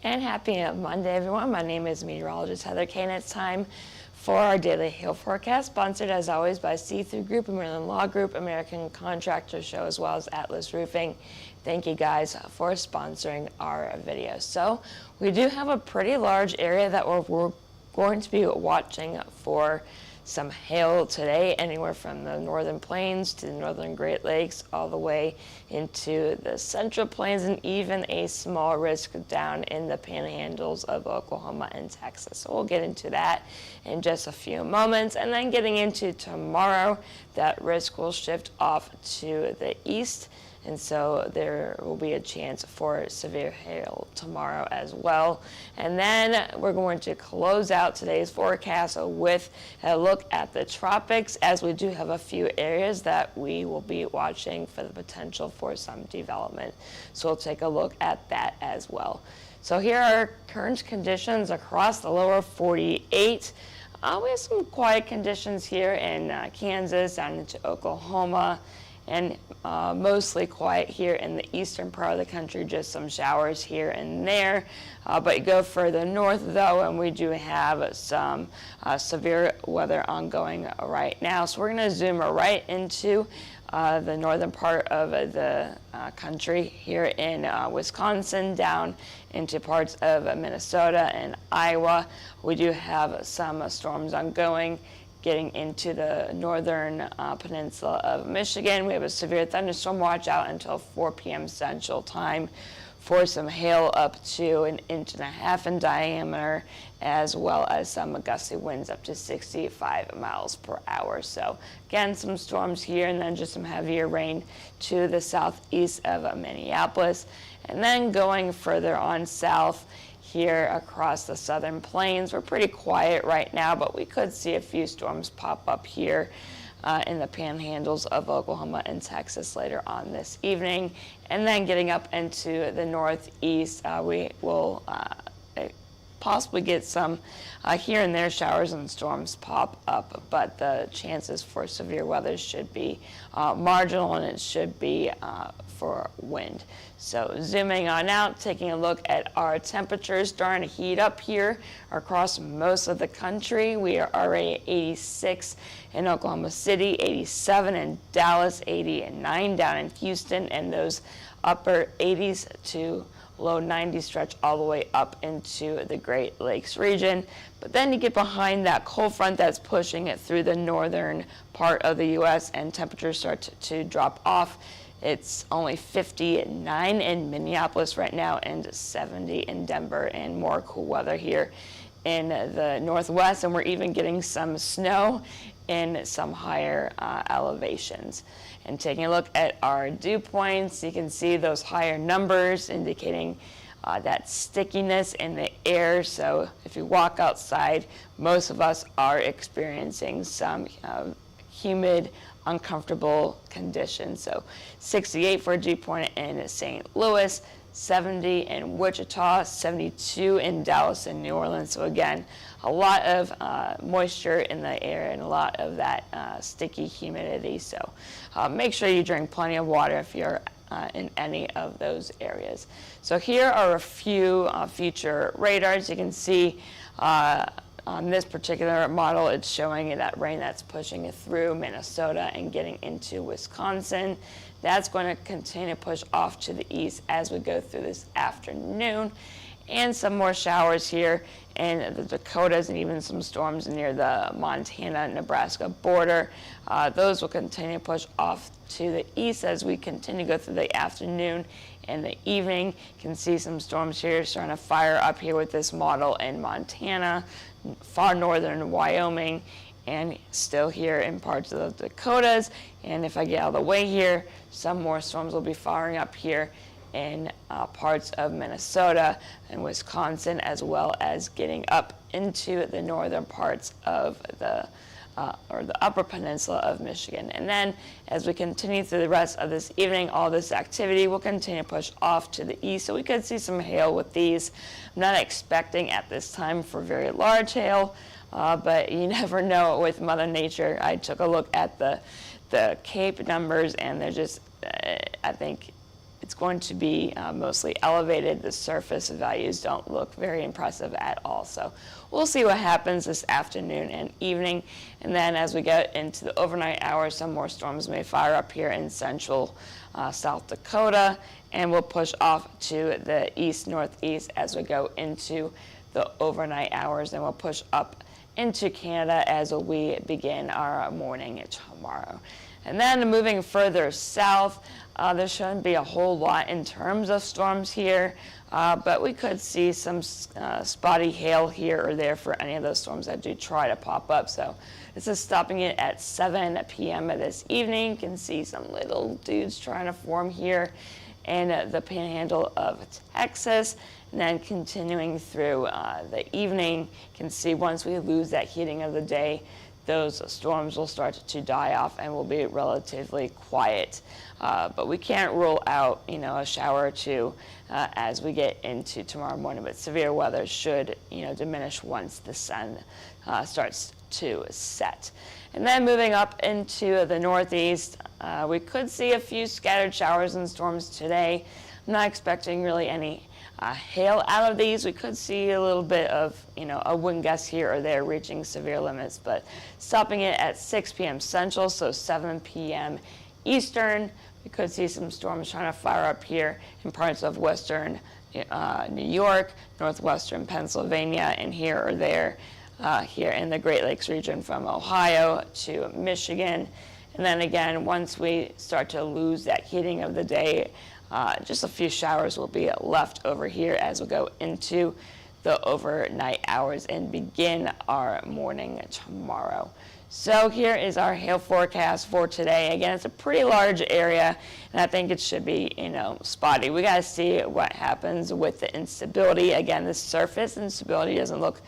And happy Monday, everyone. My name is meteorologist Heather Kane. It's time for our daily hail forecast, sponsored as always by See-Through Group, Maryland Law Group, American Contractor Show, as well as Atlas Roofing. Thank you guys for sponsoring our video. So we do have a pretty large area that we're going to be watching for some hail today, anywhere from the northern plains to the northern Great Lakes, all the way into the central plains, and even a small risk down in the panhandles of Oklahoma and Texas. So we'll get into that in just a few moments. And then getting into tomorrow, that risk will shift off to the east. And so there will be a chance for severe hail tomorrow as well. And then we're going to close out today's forecast with a look at the tropics, as we do have a few areas that we will be watching for the potential for some development. So we'll take a look at that as well. So here are current conditions across the lower 48. We have some quiet conditions here in Kansas, down into Oklahoma, and mostly quiet here in the eastern part of the country, just some showers here and there. But you go further north, though, and we do have some severe weather ongoing right now. So we're going to zoom right into the northern part of the country here in Wisconsin, down into parts of Minnesota and Iowa. We do have some storms ongoing getting into the northern peninsula of Michigan. We have a severe thunderstorm watch out until 4 p.m. Central Time for some hail up to 1.5 inches in diameter, as well as some gusty winds up to 65 miles per hour. So again, some storms here, and then just some heavier rain to the southeast of Minneapolis. And then going further on south, here across the southern plains, we're pretty quiet right now, but we could see a few storms pop up here in the panhandles of Oklahoma and Texas later on this evening. And then getting up into the northeast, we will possibly get some here and there showers and storms pop up, but the chances for severe weather should be marginal, and it should be for wind. So zooming on out, taking a look at our temperatures, starting to heat up here across most of the country. We are already at 86 in Oklahoma City, 87 in Dallas, 89 down in Houston, and those upper 80s to low 90s stretch all the way up into the Great Lakes region. But then you get behind that cold front that's pushing it through the northern part of the U.S., and temperatures start to drop off. It's only 59 in Minneapolis right now and 70 in Denver, and more cool weather here in the northwest, and we're even getting some snow in some higher elevations. And taking a look at our dew points, you can see those higher numbers indicating that stickiness in the air. So if you walk outside, most of us are experiencing some humid, uncomfortable conditions. So 68 for a dew point in St. Louis, 70 in Wichita, 72 in Dallas and New Orleans. So again, a lot of moisture in the air and a lot of that sticky humidity. So make sure you drink plenty of water if you're in any of those areas. So here are a few future radars. You can see on this particular model, it's showing that rain that's pushing it through Minnesota and getting into Wisconsin. That's going to continue to push off to the east as we go through this afternoon. And some more showers here in the Dakotas, and even some storms near the Montana-Nebraska border. Those will continue to push off to the east as we continue to go through the afternoon and the evening. You can see some storms here starting to fire up here with this model in Montana, far northern Wyoming, and still here in parts of the Dakotas. And if I get out of the way here, some more storms will be firing up here in parts of Minnesota and Wisconsin, as well as getting up into the northern parts of the upper peninsula of Michigan. And then as we continue through the rest of this evening, all this activity will continue to push off to the east. So we could see some hail with these. I'm not expecting at this time for very large hail, but you never know with Mother Nature. I took a look at the Cape numbers, and they're just, I think it's going to be mostly elevated. The surface values don't look very impressive at all. So we'll see what happens this afternoon and evening. And then as we get into the overnight hours, some more storms may fire up here in central South Dakota, and we'll push off to the east-northeast as we go into the overnight hours, and we'll push up into Canada as we begin our morning tomorrow. And then moving further south, there shouldn't be a whole lot in terms of storms here, but we could see some spotty hail here or there for any of those storms that do try to pop up. So this is stopping it at 7 p.m. this evening. You can see some little dudes trying to form here in the panhandle of Texas. And then continuing through the evening, you can see once we lose that heating of the day, those storms will start to die off and will be relatively quiet. But we can't rule out, a shower or two as we get into tomorrow morning. But severe weather should, diminish once the sun starts to set. And then moving up into the northeast, we could see a few scattered showers and storms today. I'm not expecting really any hail out of these. We could see a little bit of, a wind gust here or there reaching severe limits, but stopping it at 6 p.m. Central, so 7 p.m. Eastern. We could see some storms trying to fire up here in parts of western New York, northwestern Pennsylvania, and here or there here in the Great Lakes region from Ohio to Michigan. And then again, once we start to lose that heating of the day, just a few showers will be left over here as we go into the overnight hours and begin our morning tomorrow. So here is our hail forecast for today. Again, it's a pretty large area, and I think it should be, spotty. We got to see what happens with the instability. Again, the surface instability doesn't look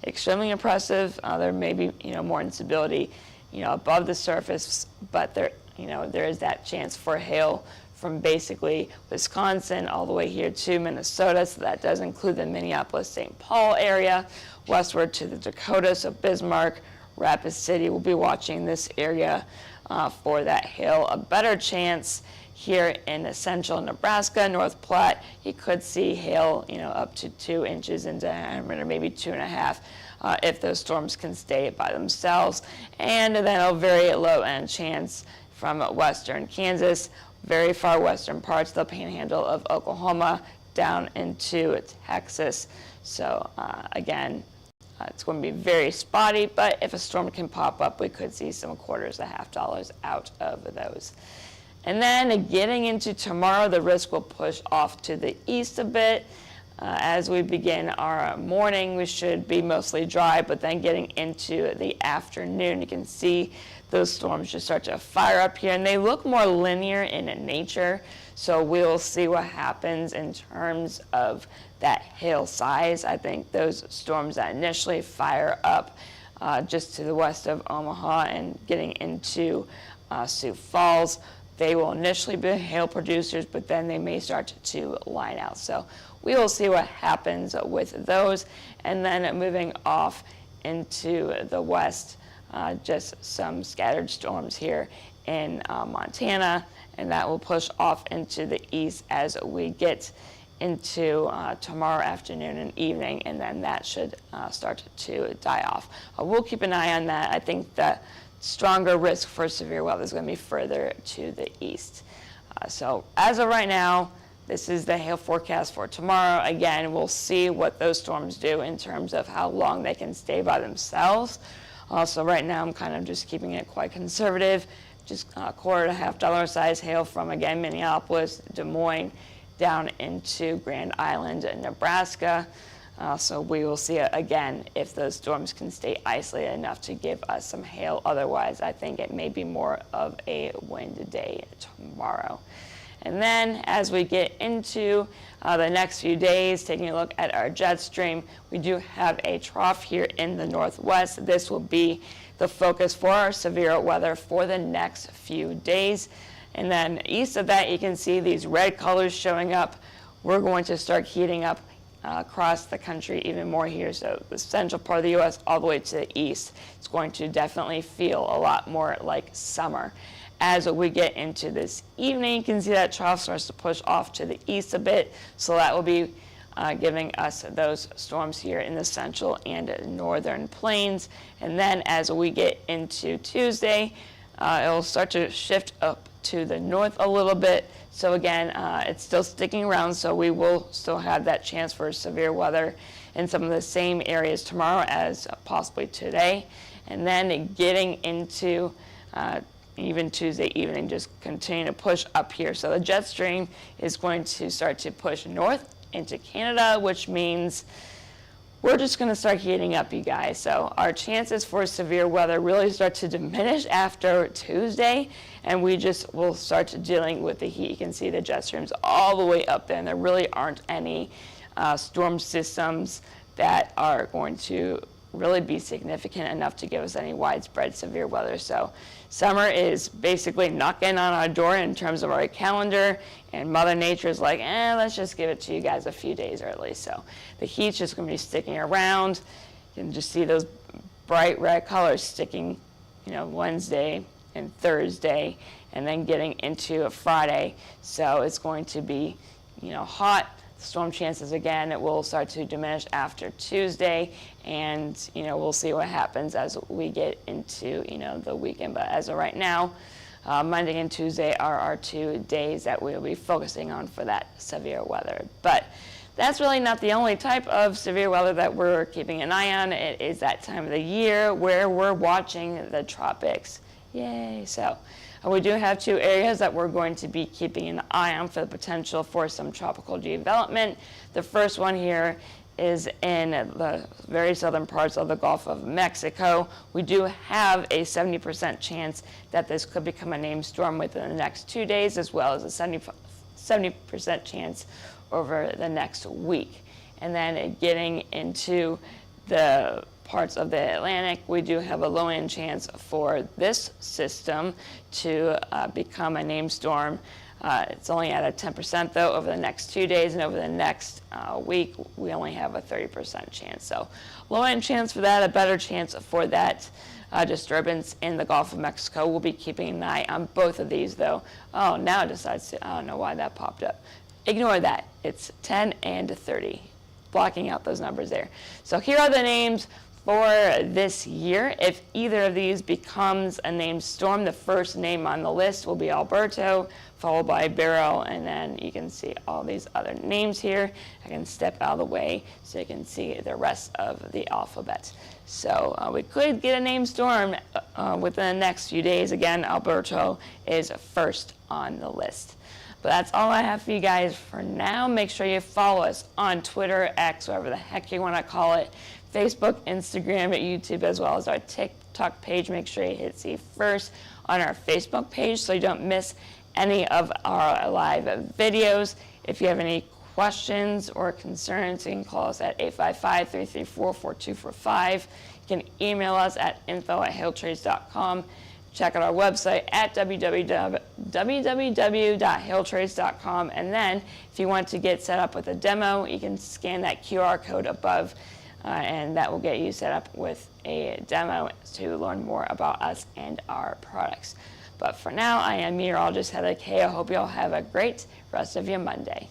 extremely impressive. There may be, more instability, above the surface, but there is that chance for hail from basically Wisconsin all the way here to Minnesota. So that does include the Minneapolis-St. Paul area, westward to the Dakotas, so Bismarck, Rapid City. We'll be watching this area for that hail. A better chance here in central Nebraska, North Platte. You could see hail, up to 2 inches in diameter, maybe 2.5, if those storms can stay by themselves. And then a very low end chance from western Kansas, very far western parts, the panhandle of Oklahoma, down into Texas. So again, it's going to be very spotty, but if a storm can pop up, we could see some quarters of $50 out of those. And then getting into tomorrow, the risk will push off to the east a bit. As we begin our morning, we should be mostly dry, but then getting into the afternoon, you can see those storms just start to fire up here, and they look more linear in nature. So we'll see what happens in terms of that hail size. I think those storms that initially fire up just to the west of Omaha and getting into Sioux Falls, they will initially be hail producers, but then they may start to line out. So we will see what happens with those. And then moving off into the west, just some scattered storms here in Montana, and that will push off into the east as we get into tomorrow afternoon and evening, and then that should start to die off. We'll keep an eye on that. I think the stronger risk for severe weather is going to be further to the east. So as of right now, this is the hail forecast for tomorrow. Again, we'll see what those storms do in terms of how long they can stay by themselves. Also, right now, I'm kind of just keeping it quite conservative. Just $quarter to $50 size hail from, again, Minneapolis, Des Moines, down into Grand Island, Nebraska. So we will see, again, if those storms can stay isolated enough to give us some hail. Otherwise, I think it may be more of a wind day tomorrow. And then as we get into the next few days, taking a look at our jet stream, we do have a trough here in the northwest. This will be the focus for our severe weather for the next few days. And then east of that, you can see these red colors showing up. We're going to start heating up across the country even more here. So the central part of the U.S. all the way to the east, it's going to definitely feel a lot more like summer. as we get into this evening, you can see that trough starts to push off to the east a bit, so that will be giving us those storms here in the central and northern plains. And then as we get into Tuesday, it will start to shift up to the north a little bit. So again, it's still sticking around, so we will still have that chance for severe weather in some of the same areas tomorrow as possibly today. And then getting into even Tuesday evening, just continue to push up here. So the jet stream is going to start to push north into Canada, which means we're just going to start heating up, you guys. So our chances for severe weather really start to diminish after Tuesday, and we just will start dealing with the heat. You can see the jet streams all the way up there, and there really aren't any storm systems that are going to really be significant enough to give us any widespread severe weather. So summer is basically knocking on our door in terms of our calendar, and Mother Nature is like, let's just give it to you guys a few days early. So the heat's just going to be sticking around. You can just see those bright red colors sticking, Wednesday and Thursday, and then getting into a Friday. So it's going to be, hot. Storm chances again, it will start to diminish after Tuesday, and we'll see what happens as we get into the weekend. But as of right now, Monday and Tuesday are our 2 days that we'll be focusing on for that severe weather. But that's really not the only type of severe weather that we're keeping an eye on. It is that time of the year where we're watching the tropics. Yay! So we do have 2 areas that we're going to be keeping an eye on for the potential for some tropical development. The first one here is in the very southern parts of the Gulf of Mexico. We do have a 70% chance that this could become a named storm within the next 2 days, as well as a 70% chance over the next week. And then getting into the parts of the Atlantic, we do have a low-end chance for this system to become a named storm. It's only at a 10% though over the next 2 days, and over the next week we only have a 30% chance. So low-end chance for that, a better chance for that disturbance in the Gulf of Mexico. We'll be keeping an eye on both of these though. Oh, now it decides to, I don't know why that popped up. Ignore that. It's 10 and 30, blocking out those numbers there. So here are the names for this year. If either of these becomes a named storm, the first name on the list will be Alberto, followed by Beryl, and then you can see all these other names here. I can step out of the way so you can see the rest of the alphabet. So we could get a named storm within the next few days. Again, Alberto is first on the list. But that's all I have for you guys for now. Make sure you follow us on Twitter, X, whatever the heck you want to call it, Facebook, Instagram, YouTube, as well as our TikTok page. Make sure you hit see first on our Facebook page so you don't miss any of our live videos. If you have any questions or concerns, you can call us at 855-334-4245. You can email us at info@hailtrades.com. Check out our website at www.hailtrades.com. And then if you want to get set up with a demo, you can scan that QR code above, and that will get you set up with a demo to learn more about us and our products. But for now, I am meteorologist Heather Kay. I hope you all have a great rest of your Monday.